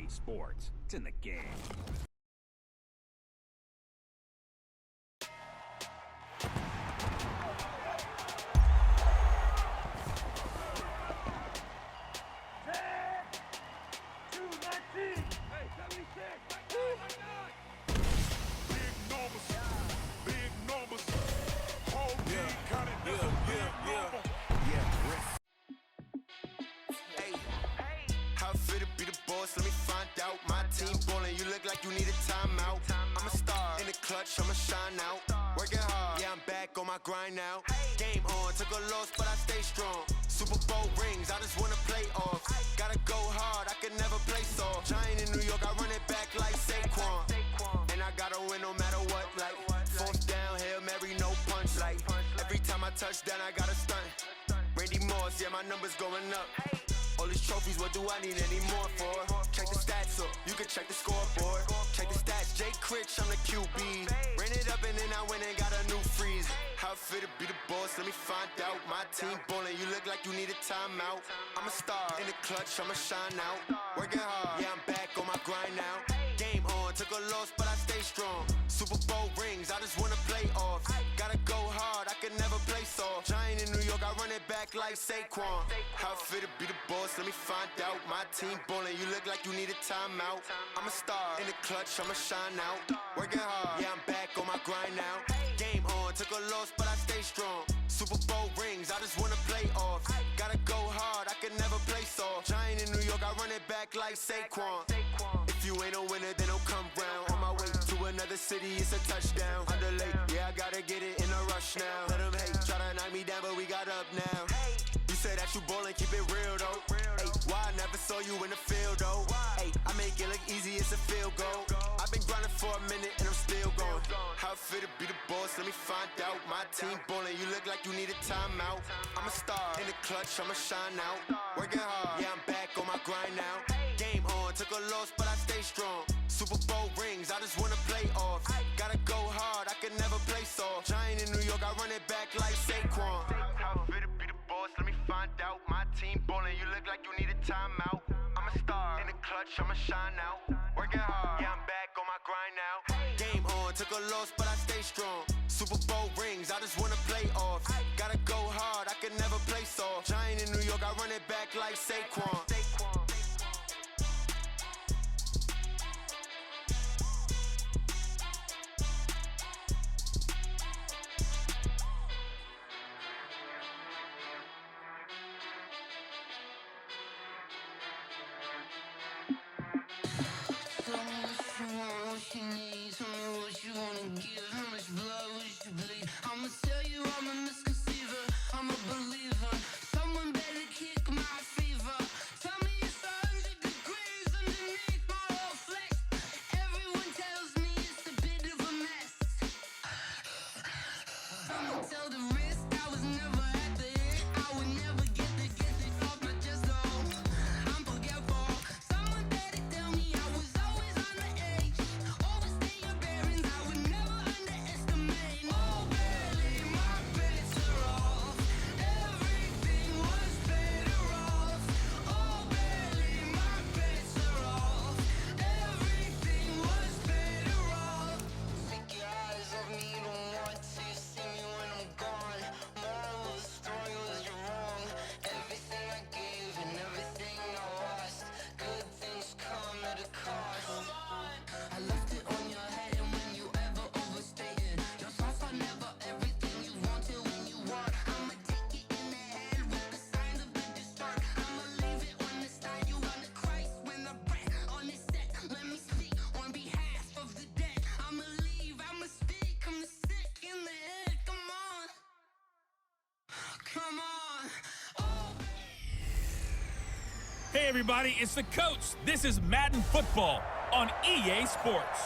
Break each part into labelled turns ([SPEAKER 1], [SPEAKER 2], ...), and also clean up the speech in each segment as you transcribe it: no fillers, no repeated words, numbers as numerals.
[SPEAKER 1] EA Sports. It's in the game.
[SPEAKER 2] Let me find out. My team ballin', you look like you need a timeout. I'm a star in the clutch, I'ma shine out. Working hard, yeah, I'm back on my grind now. Game on, took a loss, but I stay strong. Super Bowl rings, I just wanna play off. Gotta go hard, I can never play soft. Giant in New York, I run it back like Saquon. And I gotta win no matter what, like fourth down, Hail Mary, no punch. Like every time I touch down, I gotta stunt. Randy Moss, yeah, my numbers going up. All these trophies, what do I need any more for? Check the stats up, you can check the scoreboard. Check the stats, Jake Critch, I'm the QB. Ran it up and then I went and got a new freeze. How it fit to be the boss, let me find out. My team ballin', you look like you need a timeout. I'm a star in the clutch, I'ma shine out. Working hard, yeah, I'm back on my grind now. Game on, took a loss, but I stay strong. Super Bowl rings, I just wanna play off. Gotta go hard, I can never play soft. Giant in New York, I run it back like Saquon. How it fit to be the boss, let me find out. My team ballin', you look like you need a timeout. I'm a star in the clutch, I'ma shine out. Working hard, yeah, I'm back on my grind now. Game on, took a loss, but I stay strong. Super Bowl rings, I just wanna play off. Gotta go hard, I can never play soft. Giant in New York, I run it back like Saquon. If you ain't a winner, then don't come round. On my way to another city, it's a touchdown. Underlay, yeah, I gotta get it in a rush now. Let them hate, try to knock me down, but we got up now. You say that you ballin', keep it real though. Hey, why I never saw you in the field though? Hey, I make it look easy, it's a field goal. I've been grinding for a minute and I'm still going. How it fit to be the boss, let me find out. My team ballin', you look like you need a timeout. I'm a star in the clutch, I'ma shine out. Working hard, yeah, I'm back on my grind now. Game on, took a loss, but I stay strong. Super Bowl rings, I just wanna play off. Gotta go hard, I can never play soft. Giant in New York, I run it back like Saquon. How it fit to be the boss, let me find out. My team ballin', you look like you need a timeout. I'm a star in the clutch, I'ma shine out. Working hard, yeah, I'm back on my grind now. Game on, took a loss, but I stay strong. Super Bowl rings, I just wanna play off. Gotta go hard, I can never play soft. Giant in New York, I run it back like Saquon.
[SPEAKER 3] I'ma tell you I'm a misconceiver, I'm a believer. Someone better kick my fever. Tell me it's 100 degrees underneath my whole flesh. Everyone tells me it's a bit of a mess. I'ma tell the risk I was never at the hit. I would never get the off, but just know I'm forgetful. Someone better tell me I was always on the edge. Overstay your bearings, I would never underestimate. Oh, barely, my bets are off. Everything was better off. Oh, barely, my bets are off. Everything was better off. Take your eyes off me, don't want to see me when I'm gone. Moral of the story was you're wrong. Everything I gave and everything I lost. Good things come at a cost. I left it on your head, and when you ever overstated, your thoughts are never everything you wanted when you want. I'ma take it in the head with the signs of the distort. I'ma leave it on the side. You on the Christ when the breath on the set. Let me speak on behalf of the dead. I'ma leave, I'ma speak. I'm the sick in the head. Come on, come on. Oh.
[SPEAKER 4] Hey everybody, it's the coach. This is Madden Football on EA Sports.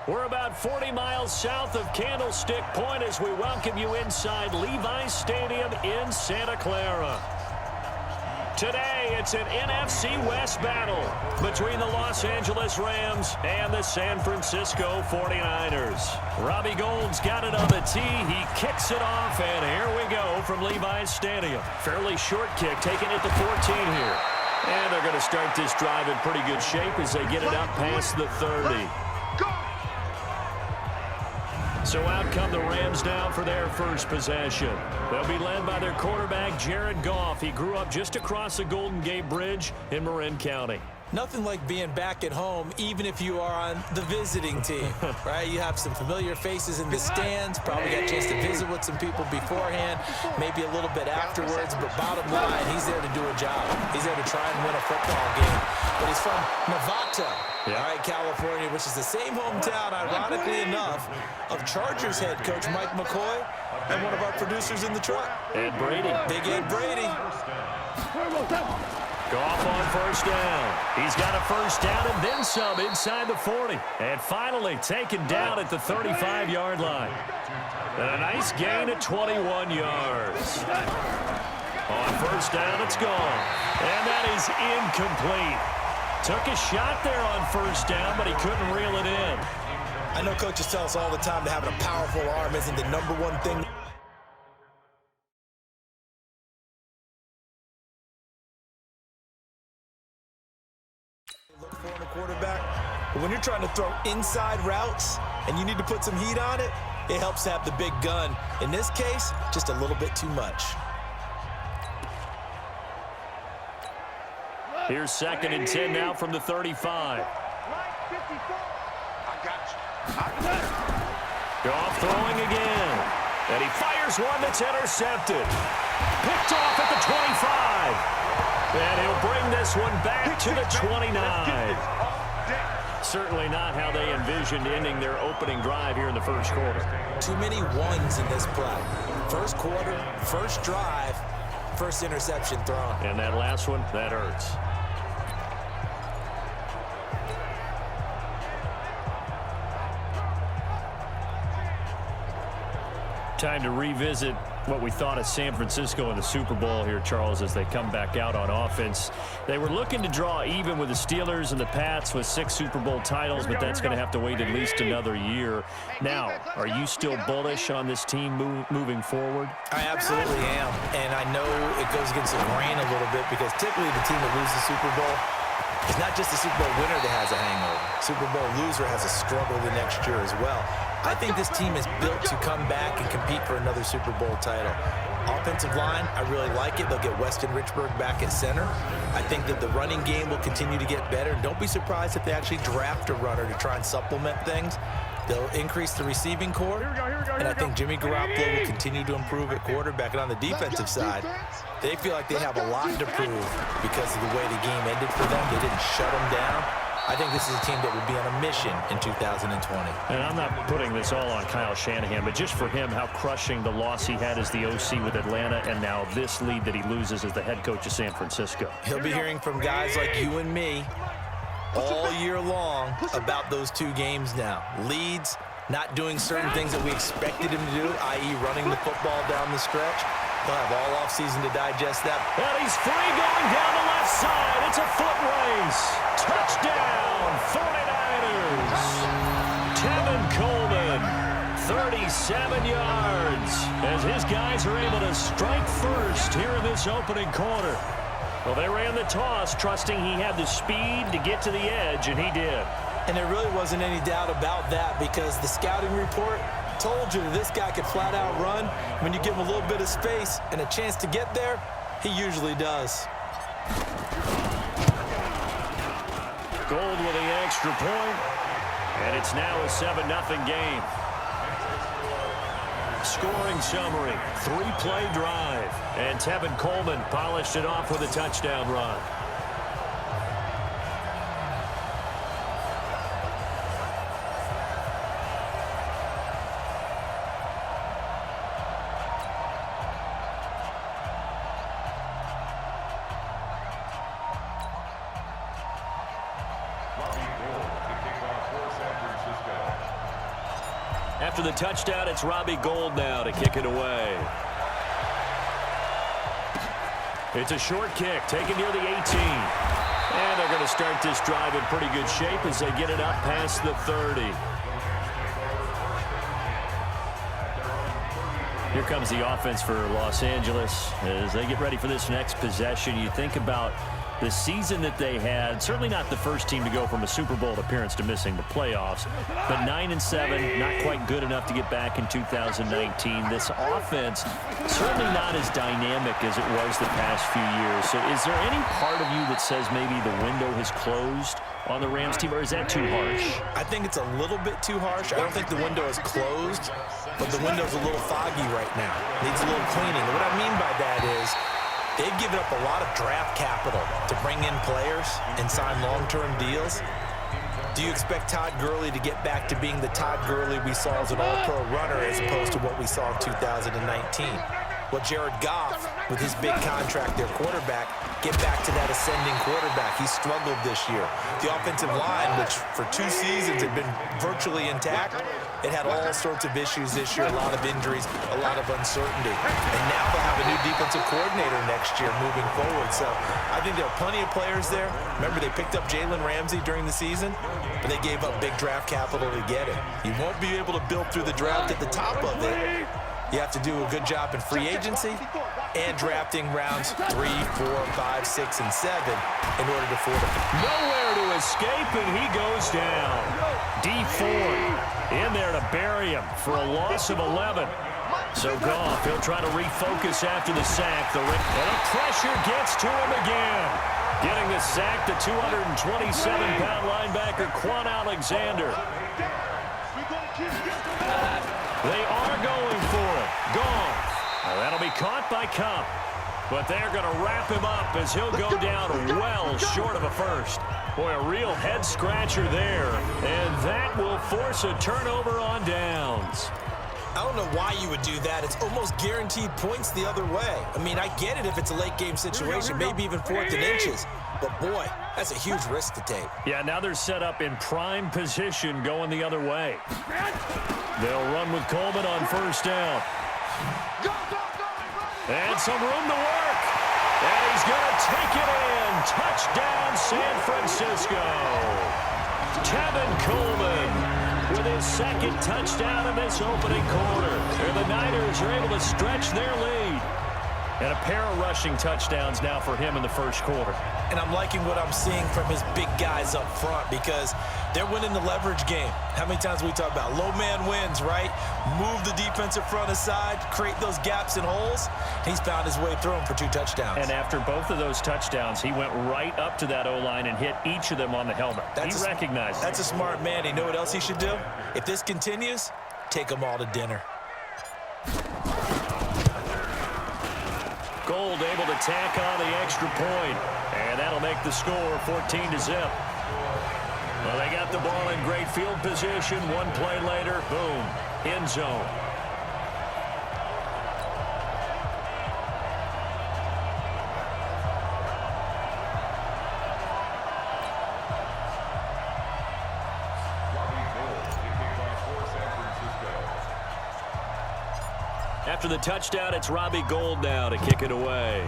[SPEAKER 5] We're about 40 miles south of Candlestick Point as we welcome you inside Levi's Stadium in Santa Clara. Today, it's an NFC West battle between the Los Angeles Rams and the San Francisco 49ers. Robbie Gould's got it on the tee. He kicks it off, and here we go from Levi's Stadium. Fairly short kick, taking it to 14 here. And they're going to start this drive in pretty good shape as they get it up past the 30. So out come the Rams now for their first possession. They'll be led by their quarterback, Jared Goff. He grew up just across the Golden Gate Bridge in Marin County.
[SPEAKER 1] Nothing like being back at home, even if you are on the visiting team, right? You have some familiar faces in the stands, probably got a chance to visit with some people beforehand, maybe a little bit afterwards, but bottom line, he's there to do a job. He's there to try and win a football game. But he's from Novato, all right, California, which is the same hometown, ironically enough, of Chargers head coach Mike McCoy and one of our producers in the truck.
[SPEAKER 5] Ed Brady.
[SPEAKER 1] Big Ed Brady.
[SPEAKER 5] Goff on first down. He's got a first down and then some inside the 40. And finally taken down at the 35-yard line. And a nice gain at 21 yards. On first down, it's gone. And that is incomplete. Took a shot there on first down, but he couldn't reel it in.
[SPEAKER 1] I know coaches tell us all the time that having a powerful arm isn't the number one thing. Look for in a quarterback. But when you're trying to throw inside routes and you need to put some heat on it, it helps to have the big gun. In this case, just a little bit too much.
[SPEAKER 5] Here's 2nd and 10 now from the 35. Goff throwing again. And he fires one that's intercepted. Picked off at the 25. And he'll bring this one back to the 29. Certainly not how they envisioned ending their opening drive here in the first quarter.
[SPEAKER 1] Too many ones in this play. First quarter, first drive, first interception thrown.
[SPEAKER 5] And that last one, that hurts. Time to revisit what we thought of San Francisco in the Super Bowl here, Charles, as they come back out on offense. They were looking to draw even with the Steelers and the Pats with 6 Super Bowl titles, but that's going to have to wait at least another year. Now, are you still bullish on this team moving forward?
[SPEAKER 1] I absolutely am, and I know it goes against the grain a little bit because typically the team that loses the Super Bowl is not just the Super Bowl winner that has a hangover. Super Bowl loser has a struggle the next year as well. I think this team is built to come back and compete for another Super Bowl title. Offensive line, I really like it. They'll get Weston Richburg back at center. I think that the running game will continue to get better. Don't be surprised if they actually draft a runner to try and supplement things. They'll increase the receiving core, and I think Jimmy Garoppolo will continue to improve at quarterback. And on the defensive side, they feel like they have a lot to prove because of the way the game ended for them. They didn't shut them down. I think this is a team that will be on a mission in 2020.
[SPEAKER 5] And I'm not putting this all on Kyle Shanahan, but just for him, how crushing the loss he had as the OC with Atlanta and now this lead that he loses as the head coach of San Francisco.
[SPEAKER 1] He'll be hearing from guys like you and me all year long about those 2 games now. Leads, not doing certain things that we expected him to do, i.e. running the football down the stretch. They'll have all offseason to digest that.
[SPEAKER 5] And he's free going down the left side. It's a foot race. Touchdown, 49ers. Tevin Coleman, 37 yards, as his guys are able to strike first here in this opening quarter. Well, they ran the toss, trusting he had the speed to get to the edge, and he did.
[SPEAKER 1] And there really wasn't any doubt about that because the scouting report told you that this guy could flat out run. When you give him a little bit of space and a chance to get there, he usually does.
[SPEAKER 5] Gold with the extra point, and it's now a 7-0 game. Scoring summary, 3-play drive, and Tevin Coleman polished it off with a touchdown run. After the touchdown, it's Robbie Gould now to kick it away. It's a short kick, taken near the 18. And they're going to start this drive in pretty good shape as they get it up past the 30. Here comes the offense for Los Angeles as they get ready for this next possession. You think about the season that they had, certainly not the first team to go from a Super Bowl appearance to missing the playoffs, but 9-7, not quite good enough to get back in 2019. This offense certainly not as dynamic as it was the past few years. So is there any part of you that says maybe the window has closed on the Rams team, or is that too harsh?
[SPEAKER 1] I think it's a little bit too harsh. I don't think the window is closed, but the window's a little foggy right now. Needs a little cleaning. What I mean by that is they've given up a lot of draft capital to bring in players and sign long-term deals. Do you expect Todd Gurley to get back to being the Todd Gurley we saw as an all-pro runner as opposed to what we saw in 2019? Well, Jared Goff, with his big contract, their quarterback, get back to that ascending quarterback. He struggled this year. The offensive line, which for 2 seasons had been virtually intact, it had all sorts of issues this year, a lot of injuries, a lot of uncertainty. And now they'll have a new defensive coordinator next year moving forward. So I think there are plenty of players there. Remember, they picked up Jalen Ramsey during the season, but they gave up big draft capital to get it. You won't be able to build through the draft at the top of it. You have to do a good job in free agency and drafting rounds 3, 4, 5, 6, and 7 in order to fortify.
[SPEAKER 5] Nowhere to escape, and he goes down. Dee Ford in there to bury him for a loss of 11. So Goff, he'll try to refocus after the sack. And the pressure gets to him again. Getting the sack to 227-pound linebacker Quan Alexander. They are going for it. Goff. That'll be caught by Cup. But they're going to wrap him up as he'll go down well short of a first. Boy, a real head-scratcher there. And that will force a turnover on downs.
[SPEAKER 1] I don't know why you would do that. It's almost guaranteed points the other way. I mean, I get it if it's a late-game situation, maybe even 4th and inches. But, boy, that's a huge risk to take.
[SPEAKER 5] Yeah, now they're set up in prime position going the other way. They'll run with Coleman on first down. And some room to work. And he's going to take it in. Touchdown, San Francisco. Tevin Coleman with his second touchdown in this opening quarter. And the Niners are able to stretch their lead. And a pair of rushing touchdowns now for him in the first quarter.
[SPEAKER 1] And I'm liking what I'm seeing from his big guys up front because they're winning the leverage game. How many times we talk about low man wins, right? Move the defensive front aside, create those gaps and holes. He's found his way through them for 2 touchdowns.
[SPEAKER 5] And after both of those touchdowns, he went right up to that O-line and hit each of them on the helmet. He recognized it.
[SPEAKER 1] That's a smart man. You know what else he should do? If this continues, take them all to dinner.
[SPEAKER 5] Gold able to tack on the extra point, and that'll make the score 14-0. Well, they got the ball in great field position. One play later, boom, end zone. After the touchdown, it's Robbie Gould now to kick it away.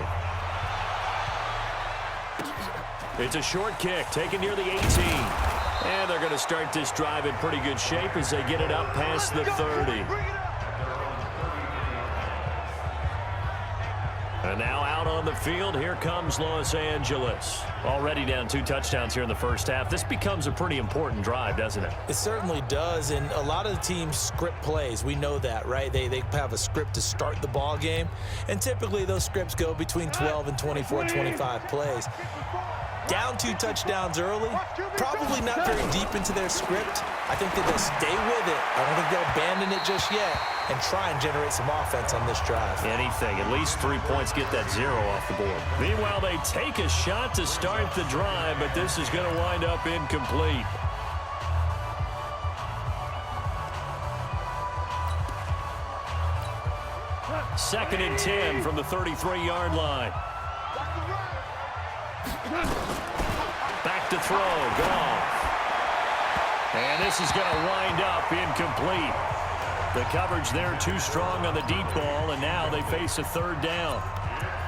[SPEAKER 5] It's a short kick, taken near the 18. And they're going to start this drive in pretty good shape as they get it up past the 30. And now out on the field, here comes Los Angeles. Already down 2 touchdowns here in the first half. This becomes a pretty important drive, doesn't it?
[SPEAKER 1] It certainly does, and a lot of the teams script plays. We know that, right? They have a script to start the ball game, and typically those scripts go between 12 and 24, 25 plays. Down 2 touchdowns early, probably not very deep into their script. I think that they'll stay with it. I don't think they'll abandon it just yet and try and generate some offense on this drive.
[SPEAKER 5] Anything, at least 3 points, get that 0 off the board. Meanwhile, they take a shot to start the drive, but this is going to wind up incomplete. Second and 10 from the 33-yard line. Back to throw, Goff. And this is going to wind up incomplete. The coverage there too strong on the deep ball, and now they face a 3rd down.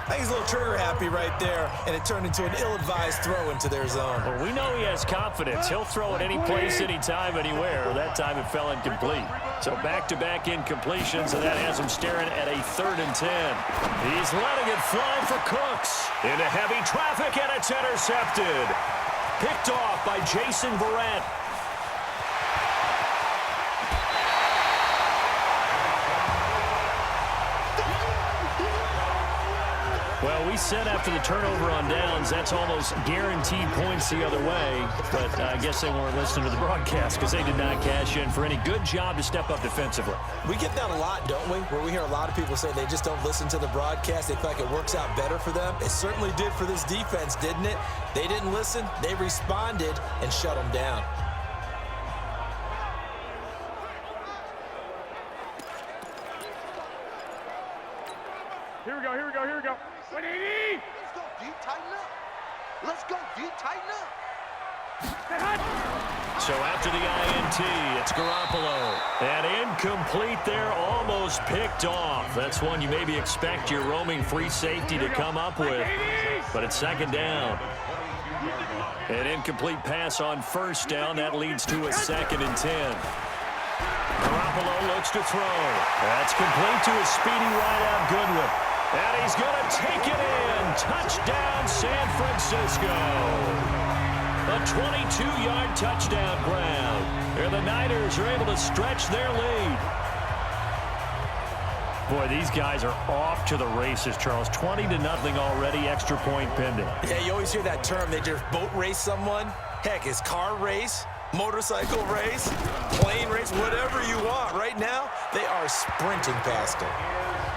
[SPEAKER 1] I think he's a little trigger happy right there, and it turned into an ill-advised throw into their zone.
[SPEAKER 5] Well, we know he has confidence. He'll throw it any place, anytime, anywhere. That time it fell incomplete. So back-to-back incompletions, and that has him staring at a 3rd and 10. He's letting it fly for Cooks. Into heavy traffic, and it's intercepted. Picked off by Jason Verrett. Well, we said after the turnover on downs, that's almost guaranteed points the other way. But I guess they weren't listening to the broadcast because they did not cash in for any good job to step up defensively.
[SPEAKER 1] We get that a lot, don't we? Where we hear a lot of people say they just don't listen to the broadcast. They feel like it works out better for them. It certainly did for this defense, didn't it? They didn't listen. They responded and shut them down.
[SPEAKER 6] Here we go, here we go, here we go. 180!
[SPEAKER 7] Let's go, D, tighten up. Let's go, D, tighten up.
[SPEAKER 5] So after the INT, it's Garoppolo. And incomplete there, almost picked off. That's one you maybe expect your roaming free safety to come up with. But it's 2nd down. An incomplete pass on 1st down. That leads to a 2nd and 10. Garoppolo looks to throw. That's complete to his speedy wideout Goodwin. And he's going to take it in. Touchdown, San Francisco. A 22-yard touchdown ground. Here the Niners are able to stretch their lead. Boy, these guys are off to the races, Charles. 20-0 already, extra point pending.
[SPEAKER 1] Yeah, you always hear that term. They just boat race someone. Heck, it's car race, motorcycle race, plane race, whatever you want. Right now, they are sprinting past it.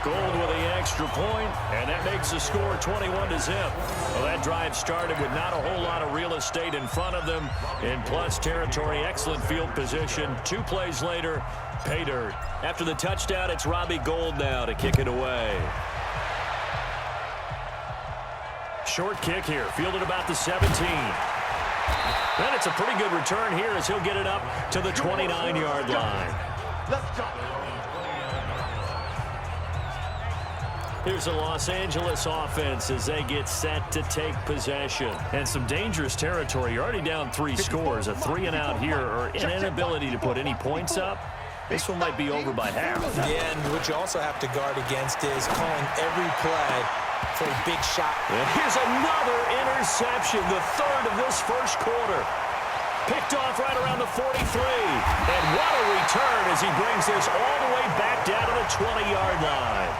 [SPEAKER 5] Gold with the extra point, and that makes the score 21-0. Well, that drive started with not a whole lot of real estate in front of them. In plus territory, excellent field position. 2 plays later, pay dirt. After the touchdown, it's Robbie Gould now to kick it away. Short kick here, fielded about the 17. And it's a pretty good return here as he'll get it up to the 29-yard line.
[SPEAKER 7] Let's go.
[SPEAKER 5] Here's the Los Angeles offense as they get set to take possession. And some dangerous territory. You're already down 3 scores. A 3-and-out here, or an inability to put any points up. This one might be over by half.
[SPEAKER 1] Yeah, and what you also have to guard against is calling every play for a big shot.
[SPEAKER 5] And here's another interception, the 3rd of this 1st quarter. Picked off right around the 43. And what a return as he brings this all the way back down to the 20-yard line.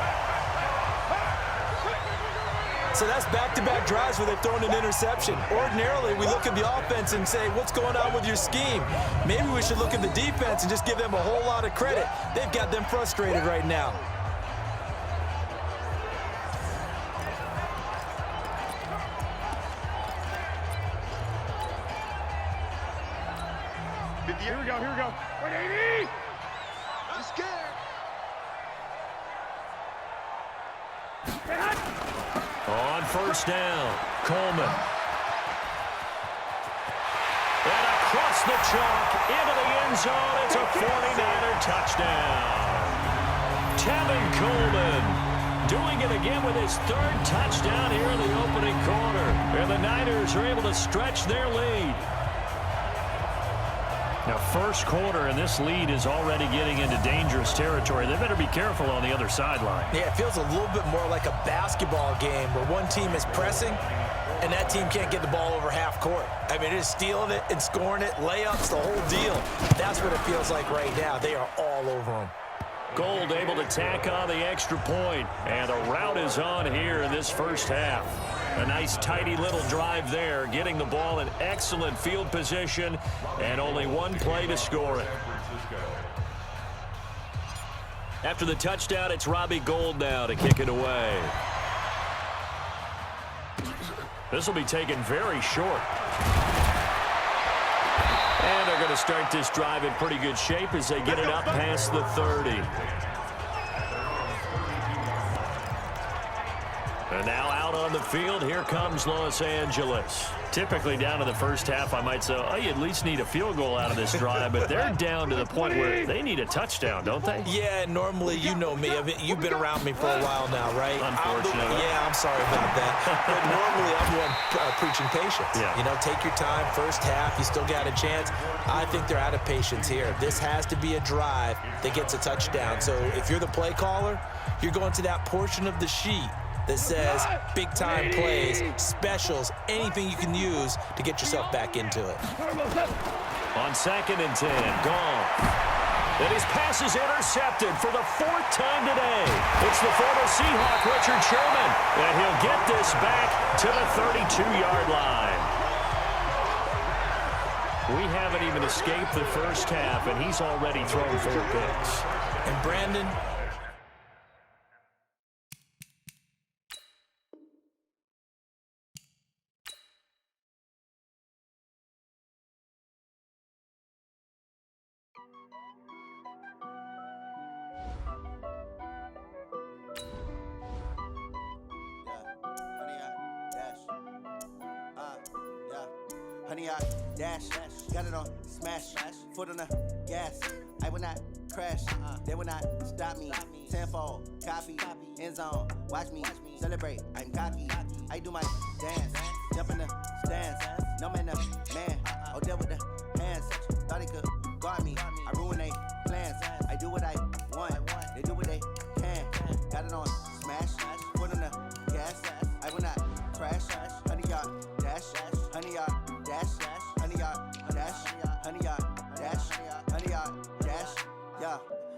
[SPEAKER 1] So that's back-to-back drives where they've thrown an interception. Ordinarily, we look at the offense and say, what's going on with your scheme? Maybe we should look at the defense and just give them a whole lot of credit. They've got them frustrated right now.
[SPEAKER 6] Here we go, here we go. 180!
[SPEAKER 7] I'm scared.
[SPEAKER 5] On 1st down, Coleman. And across the chalk, into the end zone, it's a 49er touchdown. Tevin Coleman doing it again with his 3rd touchdown here in the opening quarter. And the Niners are able to stretch their lead. Now, 1st quarter, and this lead is already getting into dangerous territory. They better be careful on the other sideline.
[SPEAKER 1] Yeah, it feels a little bit more like a basketball game where one team is pressing and that team can't get the ball over half court. I mean, it is stealing it and scoring it, layups, the whole deal. That's what it feels like right now. They are all over them.
[SPEAKER 5] Gould able to tack on the extra point, and the route is on here in this 1st half. A nice tidy little drive there, getting the ball in excellent field position, and only 1 play to score it. After the touchdown, it's Robbie Gould now to kick it away. This will be taken very short. And they're going to start this drive in pretty good shape as they get it up past the 30. And now out on the field, here comes Los Angeles. Typically down to the first half, I might say, oh, you at least need a field goal out of this drive, but they're down to the point where they need a touchdown, don't they?
[SPEAKER 1] Yeah, normally, you know me. You've been around me for a while now, right?
[SPEAKER 5] Unfortunately.
[SPEAKER 1] I'm sorry about that. But normally, I'm the one preaching patience.
[SPEAKER 5] Yeah.
[SPEAKER 1] You know, take your time. First half, you still got a chance. I think they're out of patience here. This has to be a drive that gets a touchdown. So if you're the play caller, you're going to that portion of the sheet that says big-time plays, specials, anything you can use to get yourself back into it.
[SPEAKER 5] On 2nd and 10, gone. And his pass is intercepted for the 4th time today. It's the former Seahawk, Richard Sherman, and he'll get this back to the 32-yard line. We haven't even escaped the first half, and he's already thrown 4 picks.
[SPEAKER 1] And Brandon,
[SPEAKER 8] Honey, I dash, got it on smash, foot on the gas. I will not crash, they will not stop me. Tenfold, copy, end zone, watch me celebrate. I'm cocky, I do my dance, jump in the stands. No man, oh, there with the hands. Thought he could guard me, I ruin they plans. I do what I want, they do what they can. Got it on smash, foot on the gas. I will not crash, honey, y'all dash, honey, y'all dash, honey, y'all dash, honey, y'all dash, honey, y'all dash, yeah.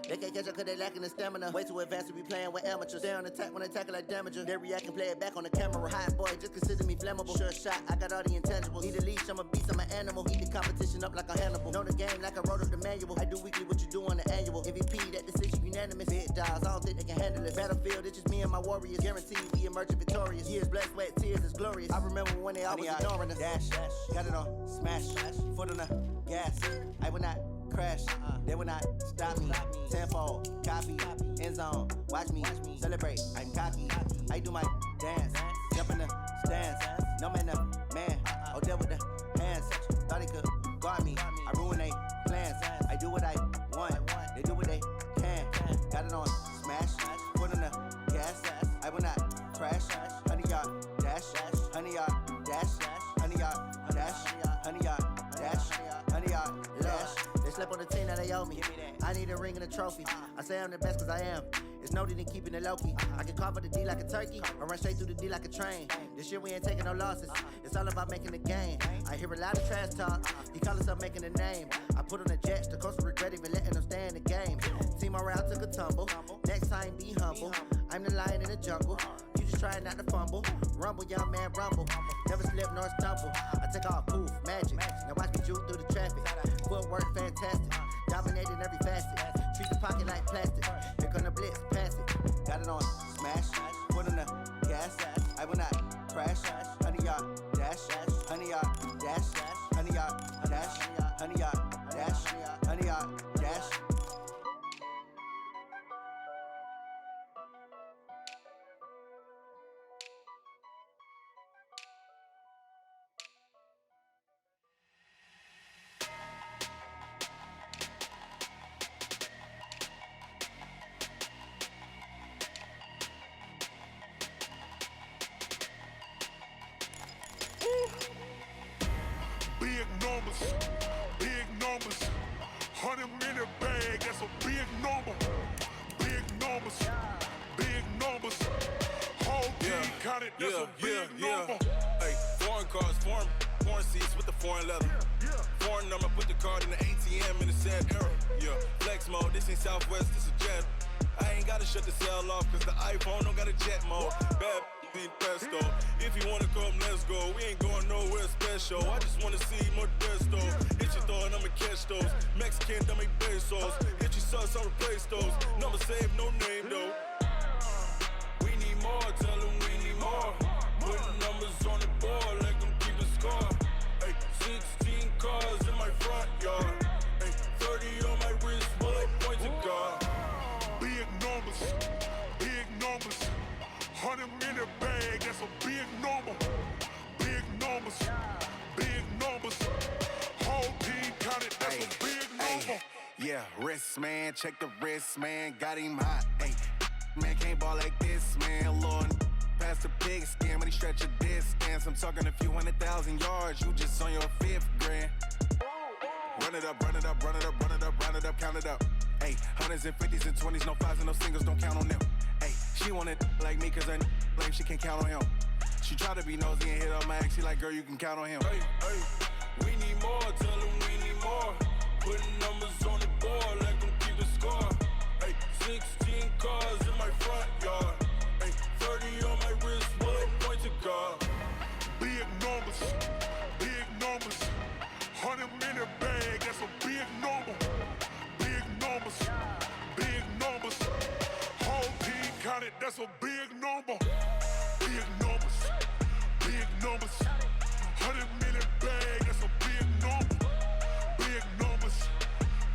[SPEAKER 8] They can't catch up cause they lacking the stamina. Way too advanced to be playing with amateurs. Stay on attack when they tackle like damager. They react and play it back on the camera. Hot boy, just consider me flammable. Sure shot, I got all the intangibles. Need a leash, I'm a beast, I'm an animal. Eat the competition up like a Hannibal. Know the game like I wrote up the manual. I do weekly what you do on the annual. MVP, that decision unanimous. Big dogs, I don't think they can handle it. Battlefield, it's just me and my warriors. Guaranteed we emerging victorious. Years, blood, sweat, tears, it's glorious. I remember when they always ignoring us. Dash, got it on smash, foot on the gas. I will not crash, they will not stop me. Tenfold, copy, end zone, watch me celebrate. I'm cocky, I do my dance, jump in the stands. No man, oh, there with the hands. Thought he could guard me, I ruin they plans. I do what I want, they do what they can. Got it on smash, foot on the gas. I will not crash, honey, y'all dash, honey, y'all dash, honey, y'all dash, honey, y'all dash, honey, y'all dash. They slept on the team that they owe me. I need a ring and a trophy. I say I'm the best cause I am. It's noted in keeping it low-key. I can carve up the D like a turkey or run straight through the D like a train. This year we ain't taking no losses. It's all about making the game. I hear a lot of trash talk. He call himself making a name. I put on the Jets. The coach will regret even letting them stay in the game. Team morale took a tumble. Next time be humble. I'm the lion in the jungle. You just try not to fumble. Rumble, young man, rumble. Never slip nor stumble. I take off, poof, magic. Now watch me juke through the traffic. Footwork fantastic. Dominating every facet. Treat the pocket like plastic. Here come the blitz, pass it. Got it on smash. Foot on the gas. I will not crash. Honey, y'all dash. Honey, y'all dash. Honey, y'all dash. Honey, y'all dash. Honey, y'all dash.
[SPEAKER 6] Big numbers, 100-minute bag, that's a big number. Big numbers, whole team counted, that's a big number.
[SPEAKER 9] Hey, foreign cars, foreign seats with the foreign leather. Foreign number, put the card in the ATM in the sad era. Yeah, flex mode, this ain't Southwest, this a jet. I ain't gotta shut the cell off, cause the iPhone don't got a jet mode. Bad need pesto. If you wanna come, let's go. We ain't going nowhere special. I just wanna see more desto. Hit your throw and I'ma catch those. Mexican, dummy pesos. Hit your sus, I'll replace those. Number save, no name though. We need more, tell them we need more. Putting numbers on the board, let them keep a score. Hey, 16 cars in my front yard. Hey, 30 on my wrist, bullet points of God.
[SPEAKER 6] Big numbers, 100-minute bag,
[SPEAKER 9] this, man. Check the wrist, man. Got him hot, ayy. Man, can't ball like this, man. Lord, past the pig skin when he stretch a distance. I'm talking a few 100,000 yards. You just on your 5th grand. Run it up, run it up, run it up, run it up, run it up, count it up. Ayy, hundreds and 50s and 20s, no 5s and no singles, don't count on them. Ayy, she want it like me cause her lame, she can't count on him. She try to be nosy and hit up my ex, she like, girl, you can count on him. Hey, hey, we need more, tell them we need more. Putting numbers on the board, let them keep the score. Hey, 16 cars in my front yard. Hey, 30 on my wrist, bullet point to God.
[SPEAKER 6] Big numbers, big numbers. 100-minute bag, that's a big number. Big numbers, big numbers. Whole team counted, that's a big number. Big numbers, big numbers. 100-minute bag, that's a big number. Big numbers,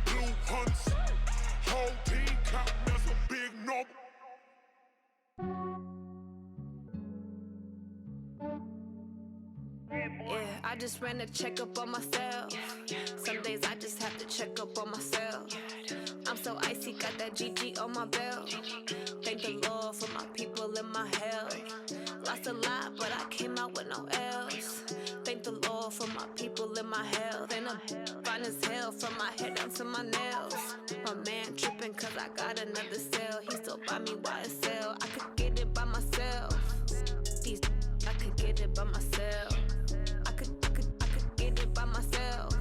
[SPEAKER 6] blue hunts. Whole team counting, that's a big number.
[SPEAKER 10] Yeah, I just ran a checkup on myself. Some days I just have to check up on myself. I'm so icy, got that GG on my belt. Thank the Lord for my people in my health. Lost a lot, but I came out with no L's. Thank the Lord for my people in my health. And I'm fine as hell from my head down to my nails. My man tripping cause I got another cell. He still buy me YSL. I could get it by myself. These I could get it by myself. I could get it by myself.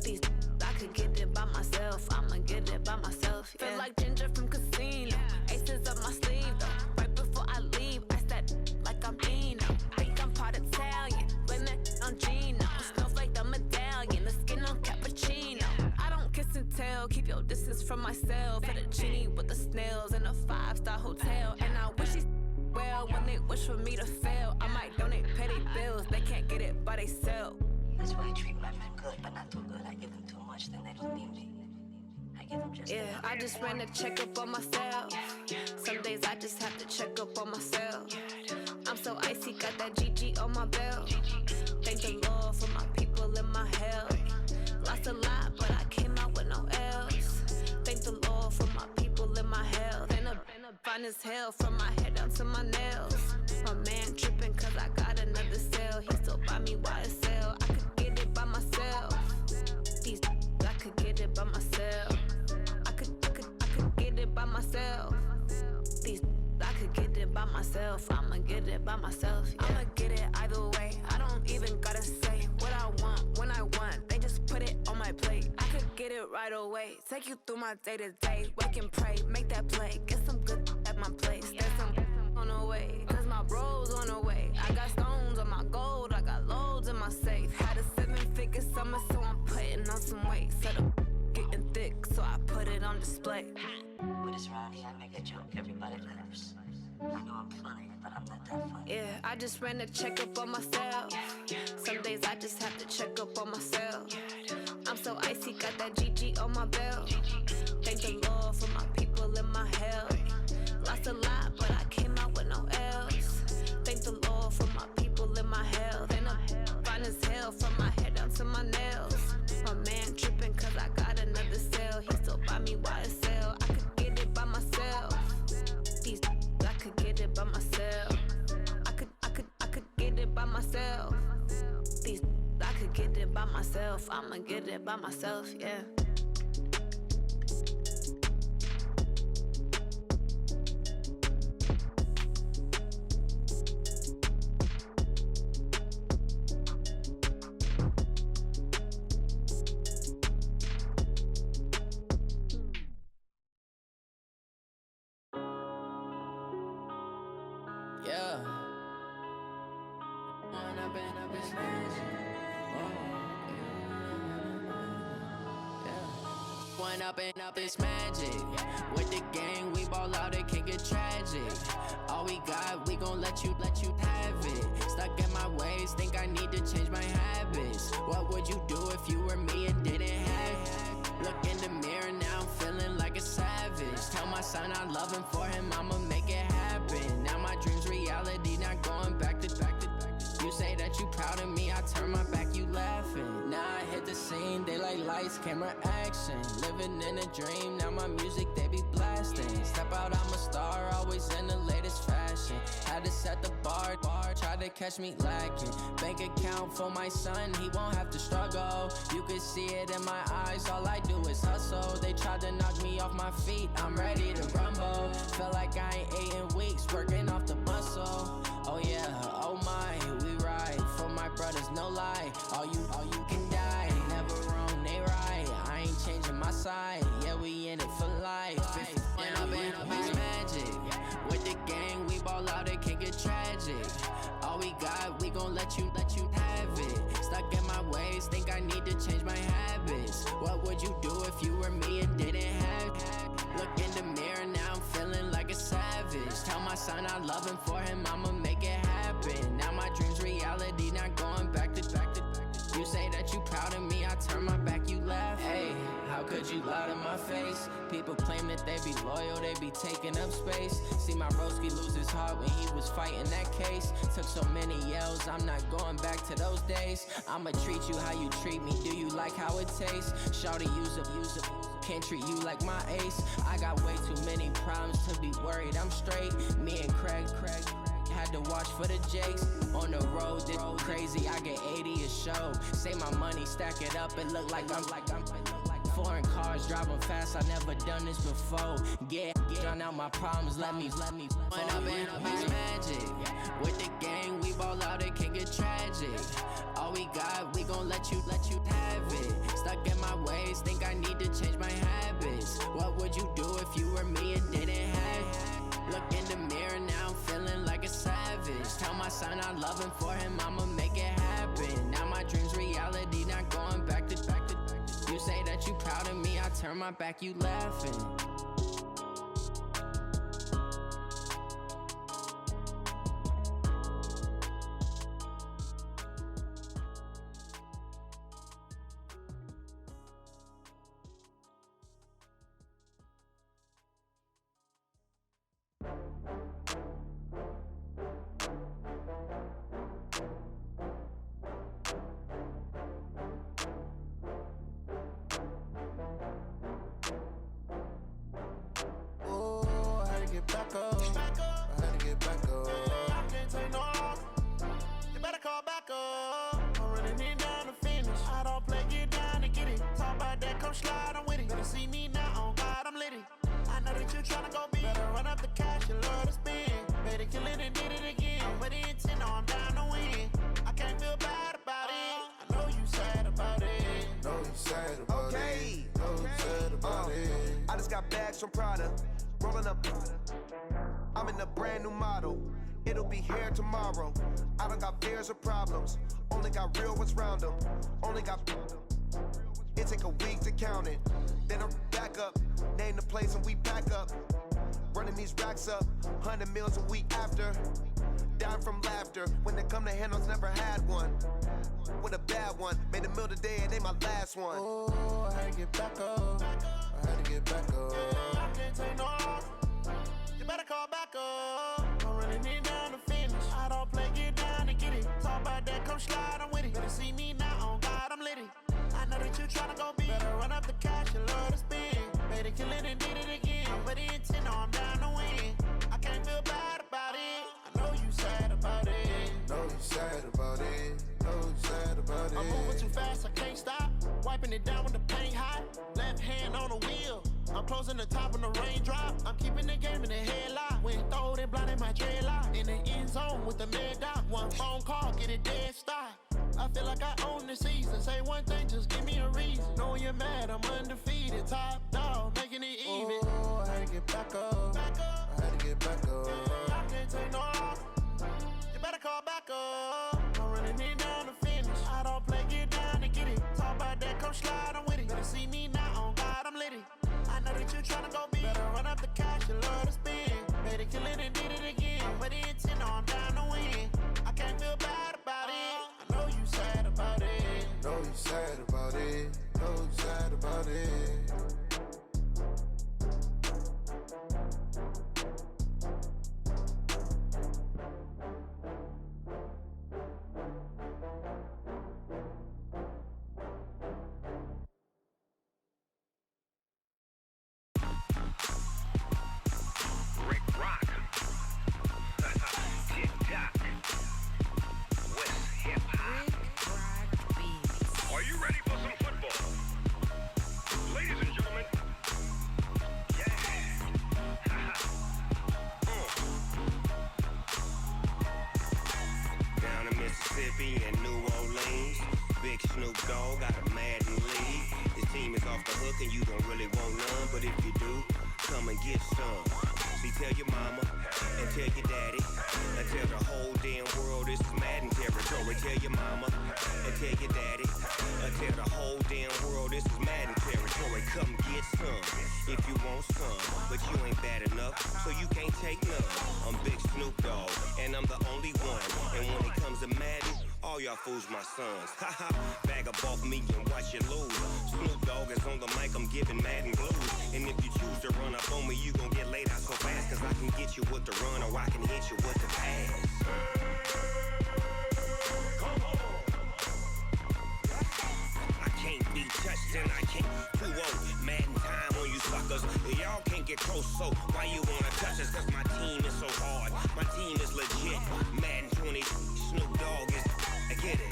[SPEAKER 10] These I could get it by myself. I'ma get it by myself. Yeah. Feel like Ginger from Casino. Aces up my sleeve though. Right before I leave, I said like I'm Dino. Think I'm part Italian. Blame it on Gino. Smells like the medallion. The skin on cappuccino. I don't kiss and tell. Keep your distance from myself. For the genie with the snails in a 5-star hotel. And I wish he's well when they wish for me to fail. I might donate petty bills. They can't get it by they sell.
[SPEAKER 11] That's why I treat my men good, but not too good. I give them too much, then they don't need me. I give them just enough.
[SPEAKER 10] I just ran a checkup on myself. Some days I just have to check up on myself. I'm so icy, got that GG on my belt. Thank the Lord for my people in my health. Lost a lot, but I came out with no L's. Thank the Lord for my people in my health. And I'm fine as hell from my head down to my nails. My man tripping cause I got another cell. He still buy me YSL. I could get it by myself. These I could get it by myself. I could get it by myself. These I could get it by myself. I'ma get it by myself. Yeah. I'ma get it either way. I don't even gotta say what I want when I want. They just put it on my plate. I could get it right away. Take you through my day to day. Wake and pray, make that play. Get some good at my place. There's some on the way. Cause my bro's on the way. I got stones on my gold. I got loads in my safe. Had a 7-figure summer, so I'm putting on some weight. Set up getting thick, so I put it on display.
[SPEAKER 11] With this Ronnie, I make a joke, everybody laughs. I know I'm funny, but I'm not that funny.
[SPEAKER 10] Yeah, I just ran a checkup on myself. Some days I just have to check up on myself. I'm so icy, got that GG on my belt. Thank the Lord for my people in my health. Lost a lot, but I came out with no L's. Thank the Lord for my people in my health. And I'm fine as hell from my head down to my nails. My man tripping cause I got another cell. He still buy me YSL. I could get it by myself. These I could get it by myself. I could get it by myself. These I could get it by myself. I'ma get it by myself, yeah.
[SPEAKER 3] Yeah. One up and up, it's magic. With the gang, we ball out, it can get tragic. All we got, we gon' let you have it. Stuck in my ways, think I need to change my habits. What would you do if you were me and didn't have it? Look in the mirror, now I'm feeling like a savage. Tell my son I love him, for him I'ma make it happen. Now my dream's reality, not going back to. You say say that you proud of me, I turn my back, you laughing. Now I hit the scene, they like lights, camera, action. Living in a dream, now my music, they be blasting. Step out, I'm a star, always in the latest fashion. Had to set the bar, try to catch me lacking. Bank account for my son, he won't have to struggle. You can see it in my eyes, all I do is hustle. They tried to knock me off my feet, I'm ready to rumble. Feel like I ain't ate in weeks, working off the muscle. Oh yeah, oh my, we ride for my brothers, no lie. All you can die, never wrong, they right. I ain't changing my side, yeah, we in it for life. When up it's magic. With the gang, we ball out, it can get tragic. All we got, we gon' let you have it. Stuck in my ways, think I need to change my habits. What would you do if you were me and didn't have it? Look in the mirror, now I'm feeling like a savage. Tell my son I love him, for him I'ma make it happen. Now my dream's reality, not going back to. You say that you proud of me, I turn my back, you laugh. Hey, how could you lie to my face? People claim that they be loyal, they be taking up space. See my broski lose his heart when he was fighting that case. Took so many yells, I'm not going back to those days. I'ma treat you how you treat me, do you like how it tastes? Shawty, use up, can't treat you like my ace. I got way too many problems to be worried, I'm straight. Me and Craig had to watch for the Jakes. On the road, this crazy, I get 80 a show. Say my money, stack it up, it look like I'm foreign cars, driving fast, I never done this before. Drown out my problems, let me When up it's magic. With the gang, we ball out, it can get tragic. All we got, we gon' let you have it. Stuck in my ways, think I need to change my habits. What would you do if you were me and didn't have it? Look in the mirror, now I'm feeling like a savage. Tell my son I love him, for him I'ma make it happen. Now my dream's reality, not going back to. You say that you proud of me, I turn my back, you laughing.
[SPEAKER 2] From Prada, rolling up. I'm in a brand new model. It'll be here tomorrow. I don't got fears or problems. Only got real ones round them. Only got. It take a week to count it. Then I'm back up. Name the place and we pack up. Running these racks up. 100 meals a week after. Dying from laughter. When it come to handles, never had one. With a bad one. Made a meal today and they my last one.
[SPEAKER 8] Oh, I had to get back up. I had to get back up.
[SPEAKER 2] I can't take no loss. You better call back up. I'm running it down to finish. I don't play, get down and get it. Talk about that, come slide, I'm with it. Better see me now, on God, I'm litty. I know that you tryna go big. Better run up the cash, you love to spend. Better kill it and did it again. I'm with the intent, no, I'm down to win. I can't feel bad about it. I know you sad about it.
[SPEAKER 8] Know you sad about it. Know you sad about it.
[SPEAKER 2] I'm moving too fast, I can't stop. Wiping it down with the paint hot. Left hand on the wheel. I'm closing the top on the raindrop. I'm keeping the game in the headlock. When throwed and blinded my dreadlock. In the end zone with the mad dot. One phone call, get it dead stop. I feel like I own the season. Say one thing, just give me a reason. Knowing you're mad, I'm undefeated. Top dog, making it even.
[SPEAKER 8] Oh, I had to get back up. I had to get back up.
[SPEAKER 2] I can't take no loss. You better call back up. I'm running it down to finish. I don't play, get down and get it. Talk about that, come slide, I'm with it. Better see me now, on God, I'm litty. I know that you tryna go big. Better run up the cash, you love to spend. Better kill it and did it again. But the intent, no, I'm down to win. I can't feel bad about it. I know you sad about it.
[SPEAKER 8] Know you sad about it. Know you sad about it.
[SPEAKER 12] Mississippi and New Orleans. Big Snoop Dogg got a Madden league. His team is off the hook and you don't really want none, but if you do, come and get some. See, tell your mama and tell your daddy and tell the whole damn world this is Madden territory. Tell your mama and tell your daddy and tell the whole damn world this is Madden territory. Come get some if you want some, but you ain't bad enough, so you can't take none. I'm Big Snoop Dogg and I'm the only one. And when it comes to Madden, all y'all fools my sons. Haha, bag up off me and watch you lose. Snoop Dogg is on the mic, I'm giving Madden blues. And if you choose to run up on me, you gon' get laid out so fast. Cause I can get you with the run or I can hit you with the pass. I can't be touched and I can't pull on Madden time on you suckers. Y'all can't get close, so why you wanna touch us? Cause my team is so hard, my team is legit. Madden 20, Snoop Dogg is, I get it.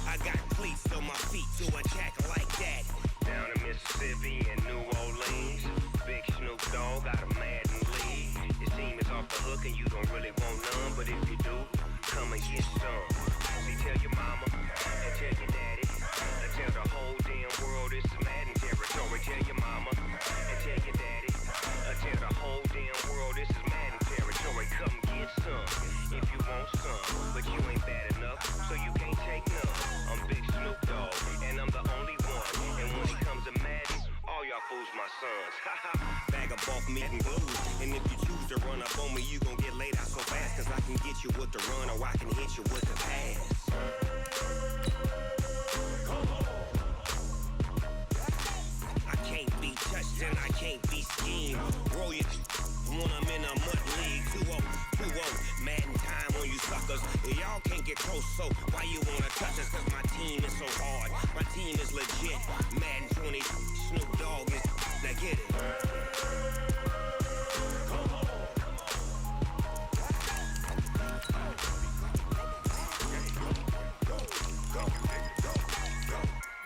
[SPEAKER 12] I got cleats on my feet to attack like that. Down in Mississippi and New Orleans, Big Snoop Dogg got a Madden league. His team is off the hook and you don't really want none, but if you do, come and get some. See, tell your mama and tell your daddy and tell the whole damn world this is Madden territory. Tell your mama and tell your daddy and tell the whole damn world this is Madden territory. Come get some if you want some, but you ain't bad enough, so you can't take none. I'm Big Snoop Dogg and I'm the only one. And when it comes to Madden, all y'all fools my sons. Haha, bag up off me and blues. And if you choose to run up on me, you gon' get laid out so fast. Cause I can get you with the run or I can hit you with the pass. I can't be touched and I can't be schemed. Roll your when I'm in a mud league. 2-0, 2-0, Madden time on you suckers. Y'all can't get close, so why you wanna touch us? Cause my team is so hard, my team is legit. Madden 20, Snoop Dogg is, now get it.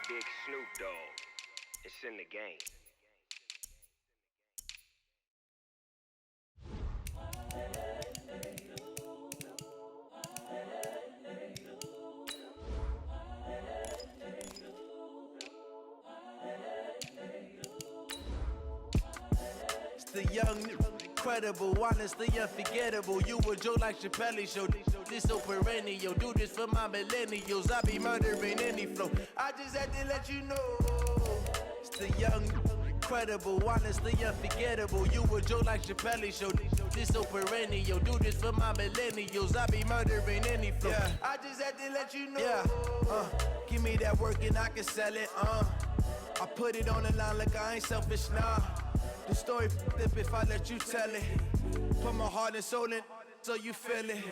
[SPEAKER 12] Big Snoop Dogg, it's in the game.
[SPEAKER 13] The young, incredible, honestly unforgettable. You a joke like Chappelle Show. This so perennial. Do this for my millennials. I be murdering any flow. I just had to let you know. It's the young, incredible, honestly unforgettable. You a joke like Chappelle Show. This so perennial. Do this for my millennials. I be murdering any flow. Yeah. I just had to let you know. Yeah. Give me that work and I can sell it. I put it on the line like I ain't selfish now. The story flip if I let you tell it. Put my heart and soul in so you feel it.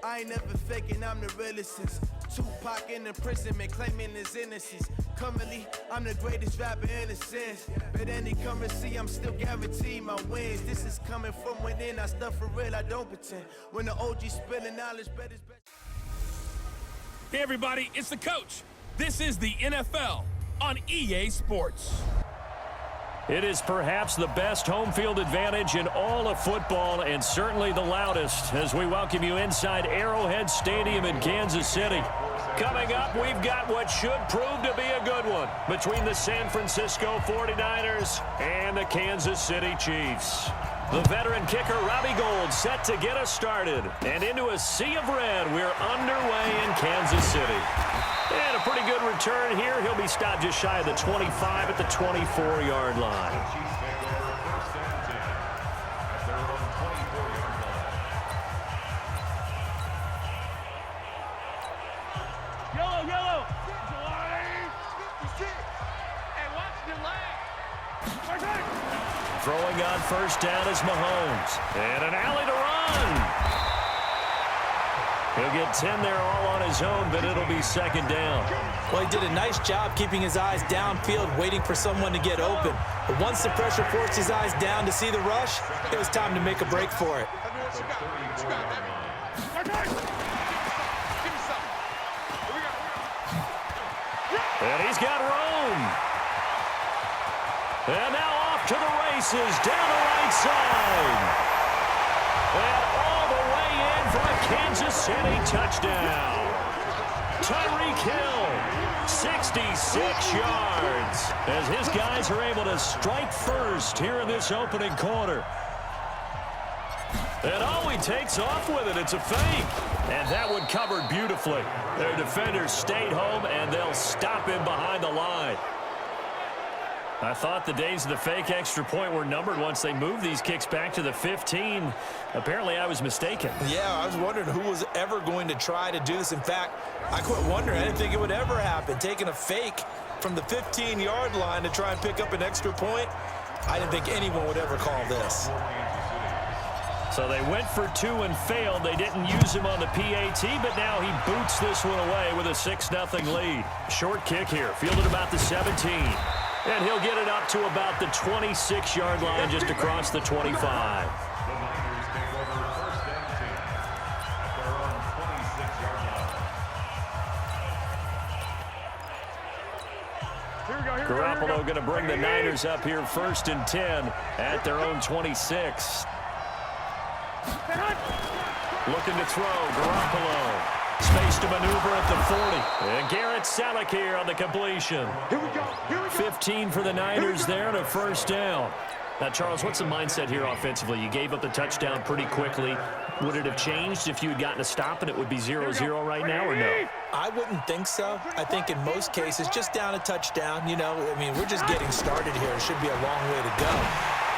[SPEAKER 13] I ain't never faking, I'm the realest since Tupac in imprisonment, claiming his innocence. Currently, I'm the greatest rapper in a sense. But any currency, I'm still guaranteed my wins. This is coming from within, I stuff for real, I don't pretend. When the OG spilling knowledge, bet it's better.
[SPEAKER 4] Hey everybody, it's the coach. This is the NFL on EA Sports.
[SPEAKER 5] It is perhaps the best home field advantage in all of football and certainly the loudest as we welcome you inside Arrowhead Stadium in Kansas City. Coming up, we've got what should prove to be a good one between the San Francisco 49ers and the Kansas City Chiefs. The veteran kicker Robbie Gould set to get us started. And into a sea of red, we're underway in Kansas City. And a pretty good return here. He'll be stopped just shy of the 25 at the 24-yard line.
[SPEAKER 6] Yellow. Hey, watch the leg.
[SPEAKER 5] Throwing on first down is Mahomes. And an alley to run. He'll get 10 there all on his own, but it'll be second down.
[SPEAKER 1] Well, he did a nice job keeping his eyes downfield, waiting for someone to get open. But once the pressure forced his eyes down to see the rush, it was time to make a break for it.
[SPEAKER 5] And he's got room. And now off to the races down the right side. City touchdown. Tyreek Hill, 66 yards, as his guys are able to strike first here in this opening quarter. And oh, he takes off with it. It's a fake. And that one covered beautifully. Their defenders stayed home, and they'll stop him behind the line. I thought the days of the fake extra point were numbered once they moved these kicks back to the 15. Apparently, I was mistaken.
[SPEAKER 1] Yeah, I was wondering who was ever going to try to do this. In fact, I quit wondering. I didn't think it would ever happen. Taking a fake from the 15-yard line to try and pick up an extra point, I didn't think anyone would ever call this.
[SPEAKER 5] So they went for two and failed. They didn't use him on the PAT, but now he boots this one away with a 6-0 lead. Short kick here, fielded about the 17. And he'll get it up to about the 26-yard line, just across the 25. Garoppolo going to bring the Niners up here 1st and 10 at their own 26. Looking to throw, Garoppolo. Space to maneuver at the 40. And Garrett Selleck here on the completion. 15 for the Niners there and a 1st down. Now, Charles, what's the mindset here offensively? You gave up the touchdown pretty quickly. Would it have changed if you had gotten a stop and it would be 0-0 right now, or no?
[SPEAKER 1] I wouldn't think so. I think in most cases, just down a touchdown, you know, I mean, we're just getting started here. It should be a long way to go.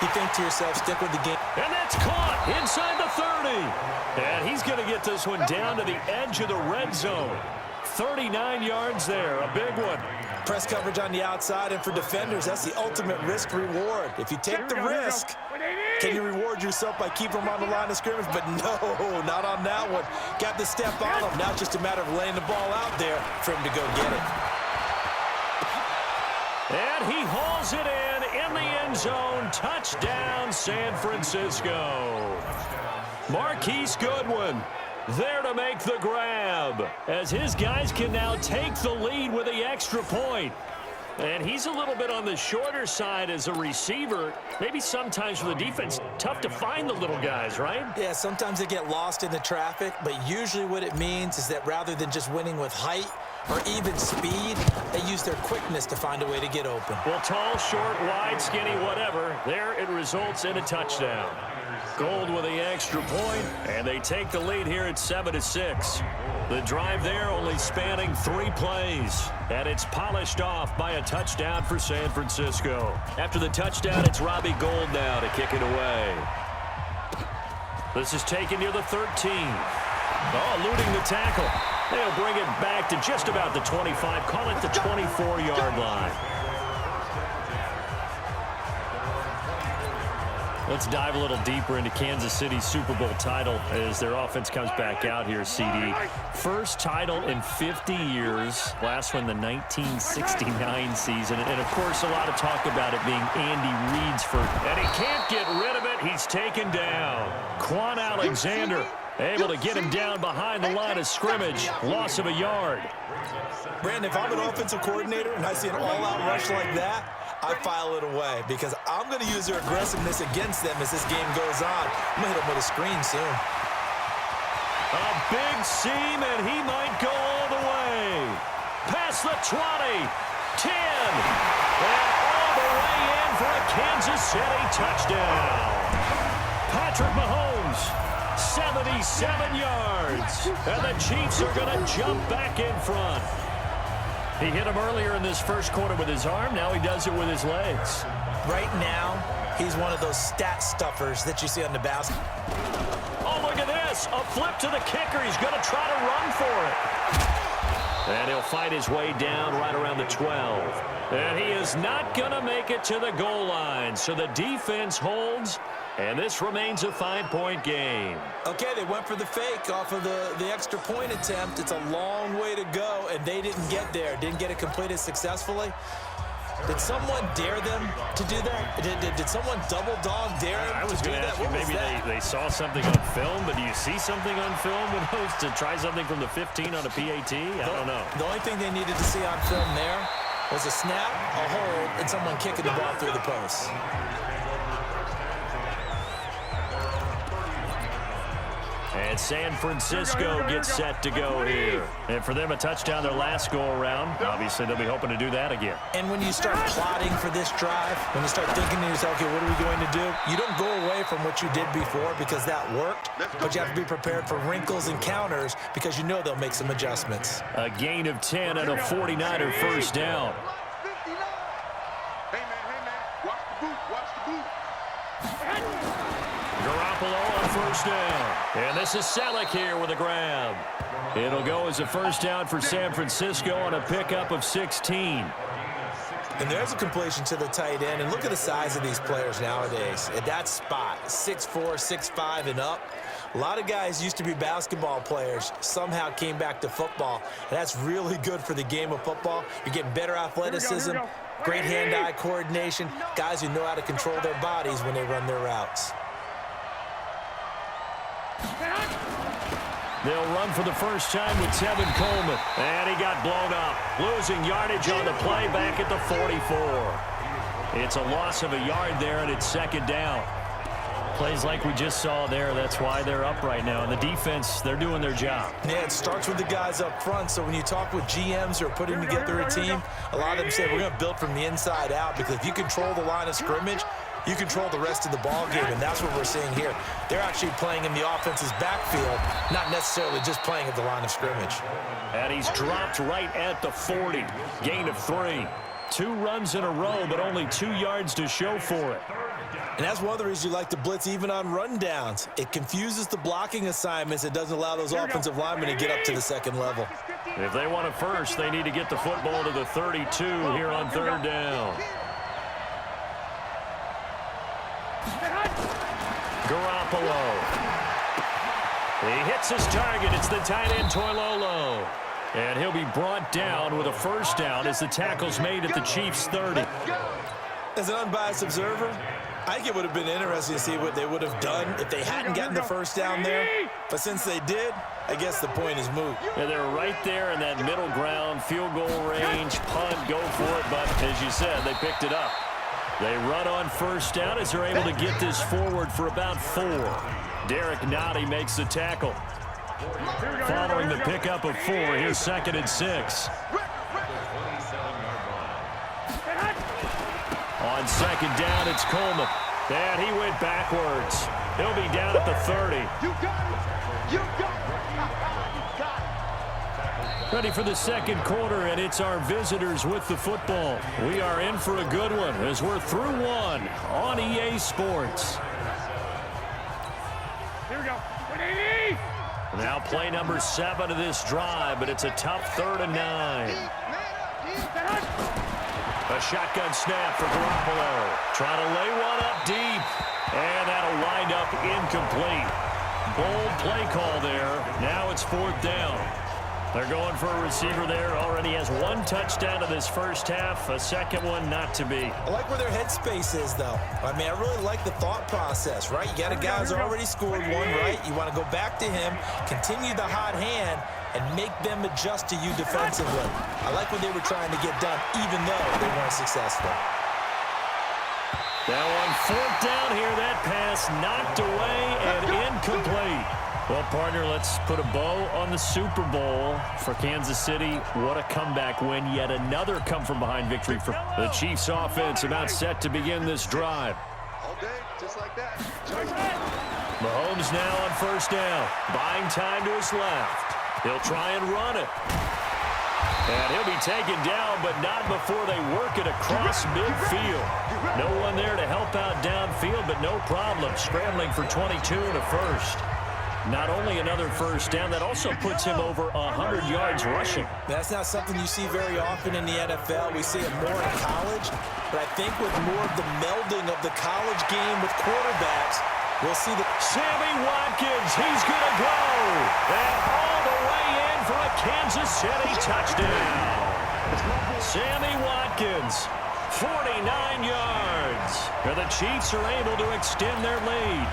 [SPEAKER 1] You think to yourself, stick with the game.
[SPEAKER 5] And that's caught inside the 30. And he's going to get this one down to the edge of the red zone. 39 yards there, a big one.
[SPEAKER 1] Press coverage on the outside, and for defenders, that's the ultimate risk-reward. If you take the risk, can you reward yourself by keeping them on the line of scrimmage? But no, not on that one. Got to step on him. Now it's just a matter of laying the ball out there for him to go get it.
[SPEAKER 5] And he hauls it in the end zone. Touchdown, San Francisco. Marquise Goodwin there to make the grab, as his guys can now take the lead with the extra point. And he's a little bit on the shorter side as a receiver. Maybe sometimes for the defense, tough to find the little guys, right?
[SPEAKER 1] Yeah, sometimes they get lost in the traffic, but usually what it means is that rather than just winning with height or even speed, they use their quickness to find a way to get open.
[SPEAKER 5] Well, tall, short, wide, skinny, whatever, there it results in a touchdown. Gold with the extra point, and they take the lead here at 7-6. The drive there only spanning 3 plays, and it's polished off by a touchdown for San Francisco. After the touchdown, it's Robbie Gould now to kick it away. This is taken near the 13. Oh, eluding the tackle. They'll bring it back to just about the 25, call it the 24-yard line. Let's dive a little deeper into Kansas City's Super Bowl title as their offense comes back out here, CD. First title in 50 years. Last one, the 1969 season. And, of course, a lot of talk about it being Andy Reid's first. And he can't get rid of it. He's taken down. Quan Alexander able to get him down behind the line of scrimmage. Loss of a yard.
[SPEAKER 1] Brandon, if I'm an offensive coordinator and I see an all-out rush like that, I file it away because I'm going to use their aggressiveness against them as this game goes on. I'm going to hit them with a screen soon.
[SPEAKER 5] A big seam, and he might go all the way. Past the 20, 10, and all the way in for a Kansas City touchdown. Patrick Mahomes, 77 yards, and the Chiefs are going to jump back in front. He hit him earlier in this first quarter with his arm. Now he does it with his legs.
[SPEAKER 1] Right now, he's one of those stat stuffers that you see on the basket.
[SPEAKER 5] Oh, look at this. A flip to the kicker. He's going to try to run for it. And he'll fight his way down right around the 12. And he is not going to make it to the goal line. So the defense holds, and this remains a 5-point game.
[SPEAKER 1] Okay, they went for the fake off of the extra point attempt. It's a long way to go, and they didn't get there. Didn't get it completed successfully. Did someone dare them to do that? Did someone double dog dare them
[SPEAKER 5] I was going to ask you, maybe they saw something on film, but do you see something on film with those to try something from the 15 on a PAT? I don't know.
[SPEAKER 1] The only thing they needed to see on film there was a snap, a hold, and someone kicking the ball through the post.
[SPEAKER 5] And San Francisco gets set to go here. And for them, a touchdown their last go-around. Obviously, they'll be hoping to do that again.
[SPEAKER 1] And when you start plotting for this drive, when you start thinking to yourself, okay, what are we going to do? You don't go away from what you did before because that worked, but you have to be prepared for wrinkles and counters because you know they'll make some adjustments.
[SPEAKER 5] A gain of 10 and a 49er first down.
[SPEAKER 6] Hey, man, watch the boot, watch the boot.
[SPEAKER 5] Garoppolo on first down. And this is Selleck here with a grab. It'll go as a first down for San Francisco on a pickup of 16.
[SPEAKER 1] And there's a completion to the tight end. And look at the size of these players nowadays. At that spot, 6'4", 6'5", and up. A lot of guys used to be basketball players, somehow came back to football. And that's really good for the game of football. You're getting better athleticism, great hand-eye coordination, guys who know how to control their bodies when they run their routes.
[SPEAKER 5] They'll run for the first time with Tevin Coleman. And he got blown up. Losing yardage on the play back at the 44. It's a loss of a yard there, and it's second down. Plays like we just saw there. That's why they're up right now. And the defense, they're doing their job.
[SPEAKER 1] Yeah, it starts with the guys up front. So when you talk with GMs who are putting together a team, a lot of them say we're going to build from the inside out because if you control the line of scrimmage, you control the rest of the ball game, and that's what we're seeing here. They're actually playing in the offense's backfield, not necessarily just playing at the line of scrimmage.
[SPEAKER 5] And he's dropped right at the 40. Gain of 3. 2 runs in a row, but only 2 yards to show for it.
[SPEAKER 1] And that's one of the reasons you like to blitz even on rundowns. It confuses the blocking assignments. It doesn't allow those offensive linemen to get up to the second level.
[SPEAKER 5] If they want it first, they need to get the football to the 32 here on third down. Garoppolo. He hits his target. It's the tight end, Toilolo. And he'll be brought down with a first down as the tackle's made at the Chiefs' 30.
[SPEAKER 1] As an unbiased observer, I think it would have been interesting to see what they would have done if they hadn't gotten the first down there. But since they did, I guess the point is moot.
[SPEAKER 5] Yeah, they're right there in that middle ground, field goal range, punt, go for it. But as you said, they picked it up. They run on first down as they're able to get this forward for about 4. Derek Nottie makes the tackle. Following the pickup of 4, here's 2nd and 6. On second down, it's Coleman. And he went backwards. He'll be down at the 30.
[SPEAKER 7] You got it. You got it.
[SPEAKER 5] Ready for the second quarter, and it's our visitors with the football. We are in for a good one as we're through one on EA Sports.
[SPEAKER 6] Here we go.
[SPEAKER 5] Now play number 7 of this drive, but it's a tough 3rd and 9. A shotgun snap for Garoppolo. Trying to lay one up deep. And that'll wind up incomplete. Bold play call there. Now it's 4th down. They're going for a receiver there. Already has 1 touchdown in this first half. A second one not to be.
[SPEAKER 1] I like where their headspace is, though. I mean, I really like the thought process, right? You got a guy who's already scored 1, right? You want to go back to him, continue the hot hand, and make them adjust to you defensively. I like what they were trying to get done, even though they weren't successful.
[SPEAKER 5] Now on 4th down here, that pass knocked away and incomplete. Well, partner, let's put a bow on the Super Bowl for Kansas City. What a comeback win. Yet another come-from-behind victory for the Chiefs offense, about set to begin this drive.
[SPEAKER 7] All day, just like that.
[SPEAKER 5] Mahomes now on first down, buying time to his left. He'll try and run it. And he'll be taken down, but not before they work it across midfield. No one there to help out downfield, but no problem. Scrambling for 22 and a first. Not only another first down, that also puts him over 100 yards rushing.
[SPEAKER 1] That's not something you see very often in the NFL. We see it more in college, but I think with more of the melding of the college game with quarterbacks, we'll see the...
[SPEAKER 5] Sammy Watkins, he's going to go. And all the way in for a Kansas City touchdown. Sammy Watkins, 49 yards. And the Chiefs are able to extend their lead.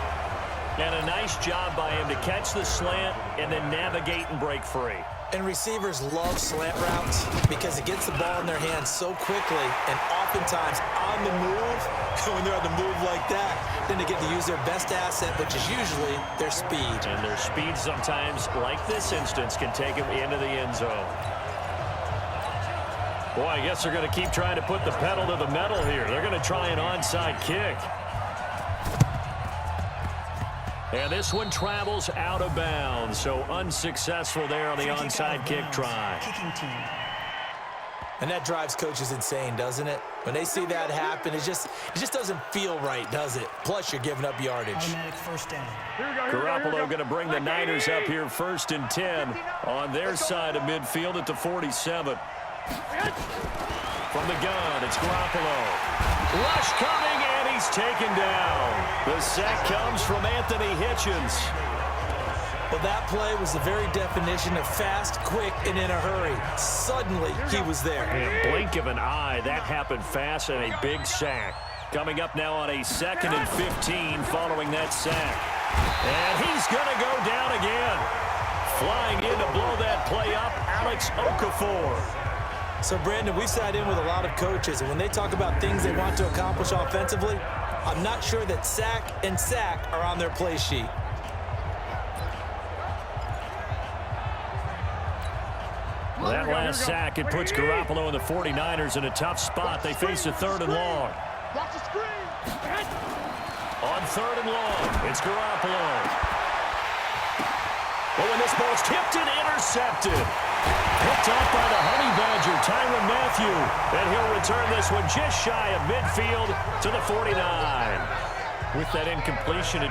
[SPEAKER 5] And a nice job by him to catch the slant and then navigate and break free.
[SPEAKER 1] And receivers love slant routes because it gets the ball in their hands so quickly and oftentimes on the move. When they're on the move like that, then they get to use their best asset, which is usually their speed.
[SPEAKER 5] And their speed sometimes, like this instance, can take them into the end zone. Boy, I guess they're going to keep trying to put the pedal to the metal here. They're going to try an onside kick. And this one travels out of bounds, so unsuccessful there on the onside kick try.
[SPEAKER 1] And that drives coaches insane, doesn't it? When they see that happen, it just doesn't feel right, does it? Plus, you're giving up yardage.
[SPEAKER 14] Automatic first down.
[SPEAKER 5] Garoppolo going to bring the Niners up here 1st and 10 on their side of midfield at the 47. From the gun, it's Garoppolo. Rush coming, and he's taken down. The sack comes from Anthony Hitchens.
[SPEAKER 1] Well, that play was the very definition of fast, quick, and in a hurry. Suddenly, he was there.
[SPEAKER 5] In a blink of an eye, that happened fast, and a big sack. Coming up now on a 2nd and 15 following that sack. And he's going to go down again. Flying in to blow that play up, Alex Okafor.
[SPEAKER 1] So, Brandon, we've sat in with a lot of coaches, and when they talk about things they want to accomplish offensively, I'm not sure that sack and sack are on their play sheet.
[SPEAKER 5] That last sack, it puts Garoppolo and the 49ers in a tough spot. They face a 3rd and long. On 3rd and long, it's Garoppolo. Oh, and this ball's tipped and intercepted. Picked up by the Honey Badger, Tyrann Mathieu. And he'll return this one just shy of midfield to the 49. With that incompletion,